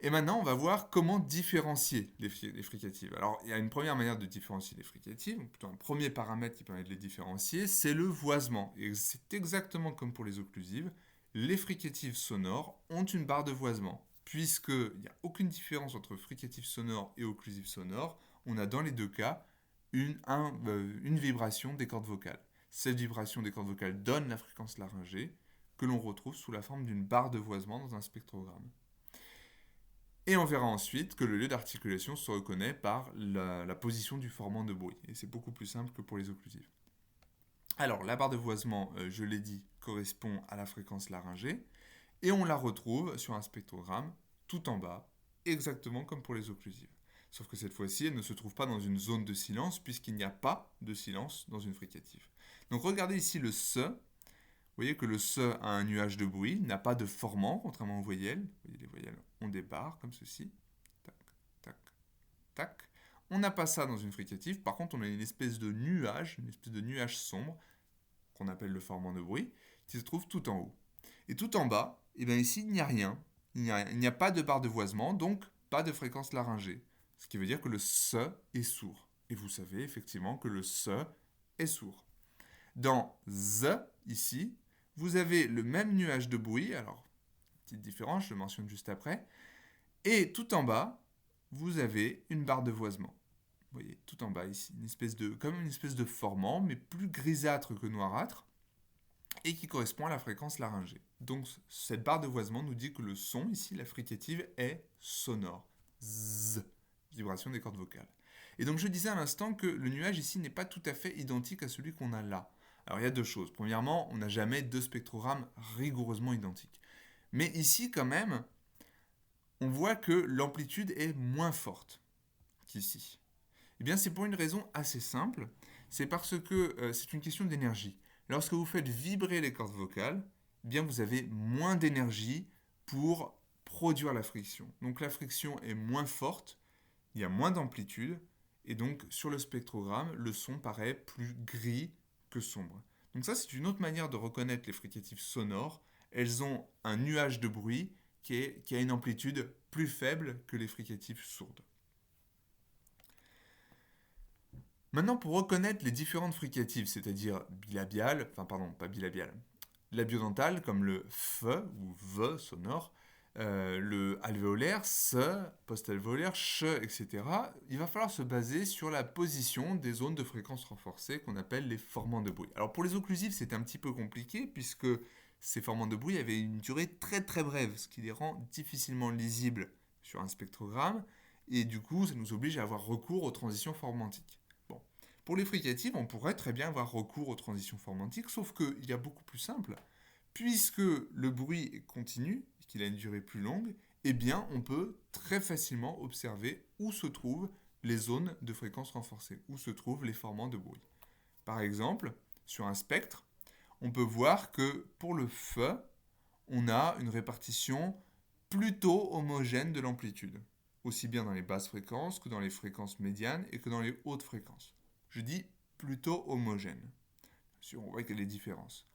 Et maintenant, on va voir comment différencier les fricatives. Alors, il y a une première manière de différencier les fricatives, ou plutôt un premier paramètre qui permet de les différencier, c'est le voisement. Et c'est exactement comme pour les occlusives. Les fricatives sonores ont une barre de voisement. Puisqu'il n'y a aucune différence entre fricative sonore et occlusive sonore, on a dans les deux cas une vibration des cordes vocales. Cette vibration des cordes vocales donne la fréquence laryngée que l'on retrouve sous la forme d'une barre de voisement dans un spectrogramme. Et on verra ensuite que le lieu d'articulation se reconnaît par la position du formant de bruit. Et c'est beaucoup plus simple que pour les occlusives. Alors, la barre de voisement, je l'ai dit, correspond à la fréquence laryngée. Et on la retrouve sur un spectrogramme tout en bas, exactement comme pour les occlusives. Sauf que cette fois-ci, elle ne se trouve pas dans une zone de silence, puisqu'il n'y a pas de silence dans une fricative. Donc regardez ici le SE. Vous voyez que le SE a un nuage de bruit, n'a pas de formant, contrairement aux voyelles. Vous voyez, les voyelles ont des barres, comme ceci. Tac, tac, tac. On n'a pas ça dans une fricative. Par contre, on a une espèce de nuage sombre, qu'on appelle le formant de bruit, qui se trouve tout en haut. Et tout en bas, et bien ici, il n'y a rien. Il n'y a pas de barre de voisement, donc pas de fréquence laryngée. Ce qui veut dire que le SE est sourd. Et vous savez effectivement que le SE est sourd. Dans Z, ici, vous avez le même nuage de bruit, alors, petite différence, je le mentionne juste après, et tout en bas, vous avez une barre de voisement. Vous voyez, tout en bas ici, comme une espèce de formant, mais plus grisâtre que noirâtre, et qui correspond à la fréquence laryngée. Donc cette barre de voisement nous dit que le son, ici, la fricative, est sonore. Z, vibration des cordes vocales. Et donc je disais à l'instant que le nuage ici n'est pas tout à fait identique à celui qu'on a là. Alors il y a deux choses. Premièrement, on n'a jamais deux spectrogrammes rigoureusement identiques. Mais ici, quand même, on voit que l'amplitude est moins forte qu'ici. Eh bien, c'est pour une raison assez simple. C'est parce que c'est une question d'énergie. Lorsque vous faites vibrer les cordes vocales, eh bien, vous avez moins d'énergie pour produire la friction. Donc la friction est moins forte, il y a moins d'amplitude, et donc sur le spectrogramme, le son paraît plus gris que sombre. Donc ça, c'est une autre manière de reconnaître les fricatives sonores. Elles ont un nuage de bruit qui a une amplitude plus faible que les fricatives sourdes. Maintenant, pour reconnaître les différentes fricatives, c'est-à-dire bilabiales, enfin pardon, pas bilabiales, labiodontales comme le F ou V sonore, le alvéolaire, SE, post-alvéolaire, CHE, etc., il va falloir se baser sur la position des zones de fréquence renforcée qu'on appelle les formants de bruit. Alors pour les occlusives, c'est un petit peu compliqué puisque ces formants de bruit avaient une durée très très brève, ce qui les rend difficilement lisibles sur un spectrogramme, et du coup, ça nous oblige à avoir recours aux transitions formantiques. Bon. Pour les fricatives, on pourrait très bien avoir recours aux transitions formantiques, sauf qu'il y a beaucoup plus simple. Puisque le bruit est continu, qu'il a une durée plus longue, eh bien on peut très facilement observer où se trouvent les zones de fréquence renforcée, où se trouvent les formants de bruit. Par exemple, sur un spectre, on peut voir que pour le F, on a une répartition plutôt homogène de l'amplitude, aussi bien dans les basses fréquences que dans les fréquences médianes et que dans les hautes fréquences. Je dis plutôt homogène. Bien sûr, on voit qu'il y a des différences.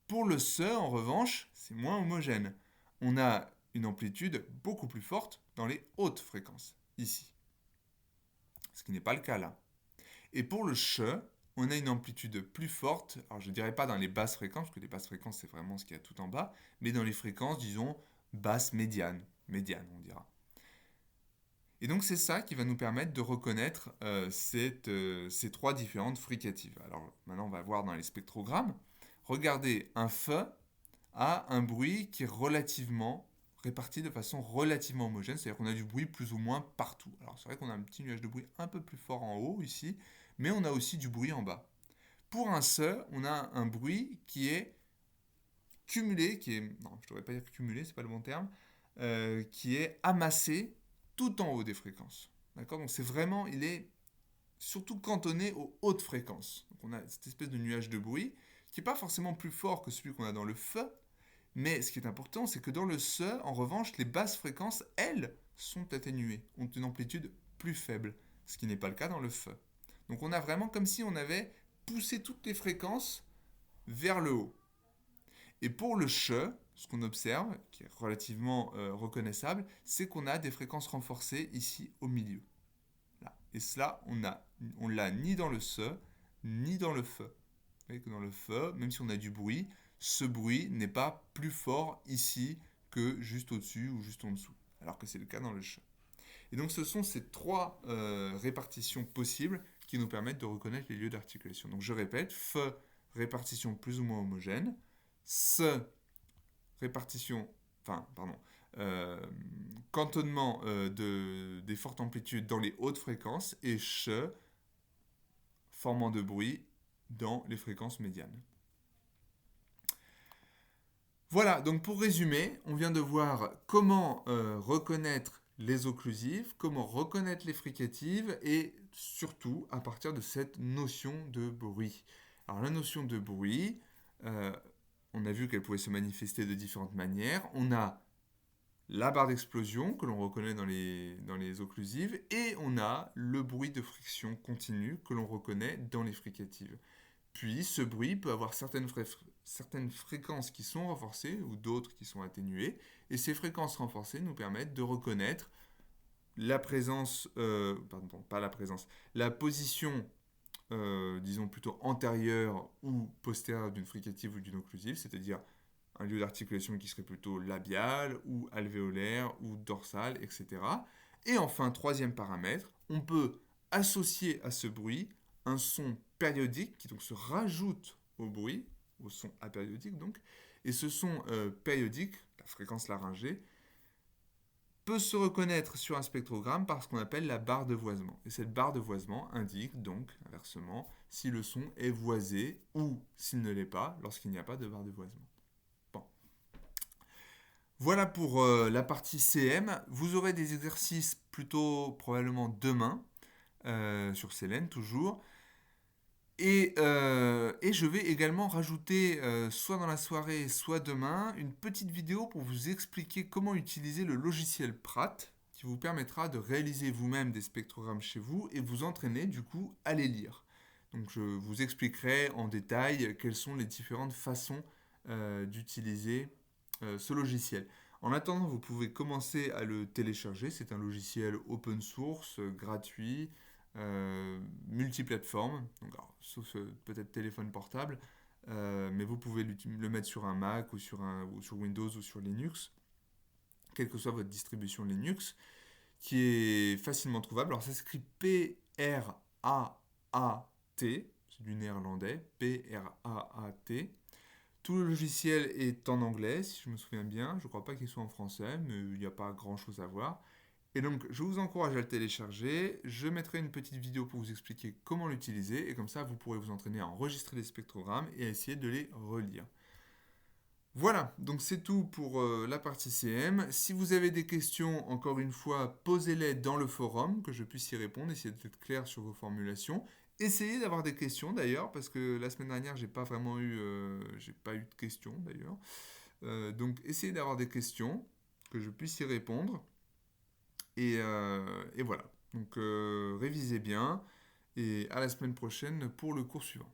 Pour le SE, en revanche, c'est moins homogène. On a une amplitude beaucoup plus forte dans les hautes fréquences, ici. Ce qui n'est pas le cas là. Et pour le CHE, on a une amplitude plus forte, alors je ne dirais pas dans les basses fréquences, parce que les basses fréquences c'est vraiment ce qu'il y a tout en bas, mais dans les fréquences, disons, basses médianes, on dira. Et donc c'est ça qui va nous permettre de reconnaître ces trois différentes fricatives. Alors maintenant on va voir dans les spectrogrammes. Regardez, un F a un bruit qui est relativement répartis de façon relativement homogène, c'est-à-dire qu'on a du bruit plus ou moins partout. Alors c'est vrai qu'on a un petit nuage de bruit un peu plus fort en haut ici, mais on a aussi du bruit en bas. Pour un SE, on a un bruit qui est cumulé, non, je ne devrais pas dire cumulé, c'est pas le bon terme, qui est amassé tout en haut des fréquences. D'accord? Donc c'est vraiment, il est surtout cantonné aux hautes fréquences. Donc on a cette espèce de nuage de bruit qui n'est pas forcément plus fort que celui qu'on a dans le FE, mais ce qui est important, c'est que dans le SE, en revanche, les basses fréquences, elles, sont atténuées, ont une amplitude plus faible, ce qui n'est pas le cas dans le FE. Donc on a vraiment comme si on avait poussé toutes les fréquences vers le haut. Et pour le CHE, ce qu'on observe, qui est relativement reconnaissable, c'est qu'on a des fréquences renforcées ici au milieu. Là. Et cela, on l'a ni dans le SE, ni dans le FE. Vous voyez que dans le FE, même si on a du bruit, ce bruit n'est pas plus fort ici que juste au-dessus ou juste en dessous, alors que c'est le cas dans le CHE. Et donc ce sont ces trois répartitions possibles qui nous permettent de reconnaître les lieux d'articulation. Donc je répète, FE, répartition plus ou moins homogène, SE, répartition, cantonnement des fortes amplitudes dans les hautes fréquences, et CHE, formant de bruit dans les fréquences médianes. Voilà, donc pour résumer, on vient de voir comment reconnaître les occlusives, comment reconnaître les fricatives, et surtout à partir de cette notion de bruit. Alors la notion de bruit, on a vu qu'elle pouvait se manifester de différentes manières. On a la barre d'explosion que l'on reconnaît dans les occlusives, et on a le bruit de friction continue que l'on reconnaît dans les fricatives. Puis ce bruit peut avoir certaines fréquences qui sont renforcées ou d'autres qui sont atténuées, et ces fréquences renforcées nous permettent de reconnaître la position, disons plutôt antérieure ou postérieure d'une fricative ou d'une occlusive, c'est-à-dire un lieu d'articulation qui serait plutôt labial ou alvéolaire ou dorsal, etc. Et enfin, troisième paramètre, on peut associer à ce bruit un son périodique qui donc se rajoute au bruit, au son apériodique donc, et ce son périodique, la fréquence laryngée, peut se reconnaître sur un spectrogramme par ce qu'on appelle la barre de voisement. Et cette barre de voisement indique donc, inversement, si le son est voisé ou s'il ne l'est pas lorsqu'il n'y a pas de barre de voisement. Bon. Voilà pour la partie CM. Vous aurez des exercices plutôt probablement demain, sur Célène toujours. Et je vais également rajouter, soit dans la soirée, soit demain, une petite vidéo pour vous expliquer comment utiliser le logiciel Pratt, qui vous permettra de réaliser vous-même des spectrogrammes chez vous et vous entraîner du coup à les lire. Donc je vous expliquerai en détail quelles sont les différentes façons d'utiliser ce logiciel. En attendant, vous pouvez commencer à le télécharger. C'est un logiciel open source, gratuit, multiplateforme, donc, sauf peut-être téléphone portable, mais vous pouvez le mettre sur un Mac ou sur Windows ou sur Linux, quelle que soit votre distribution Linux, qui est facilement trouvable. Alors ça s'écrit P-R-A-A-T, c'est du néerlandais, P-R-A-A-T. Tout le logiciel est en anglais, si je me souviens bien. Je ne crois pas qu'il soit en français, mais il n'y a pas grand-chose à voir. Et donc, je vous encourage à le télécharger. Je mettrai une petite vidéo pour vous expliquer comment l'utiliser. Et comme ça, vous pourrez vous entraîner à enregistrer les spectrogrammes et à essayer de les relire. Voilà, donc c'est tout pour la partie CM. Si vous avez des questions, encore une fois, posez-les dans le forum, que je puisse y répondre, essayez d'être clair sur vos formulations. Essayez d'avoir des questions d'ailleurs, parce que la semaine dernière, j'ai pas eu de questions d'ailleurs. Donc essayez d'avoir des questions, que je puisse y répondre. Et voilà. Donc révisez bien et à la semaine prochaine pour le cours suivant.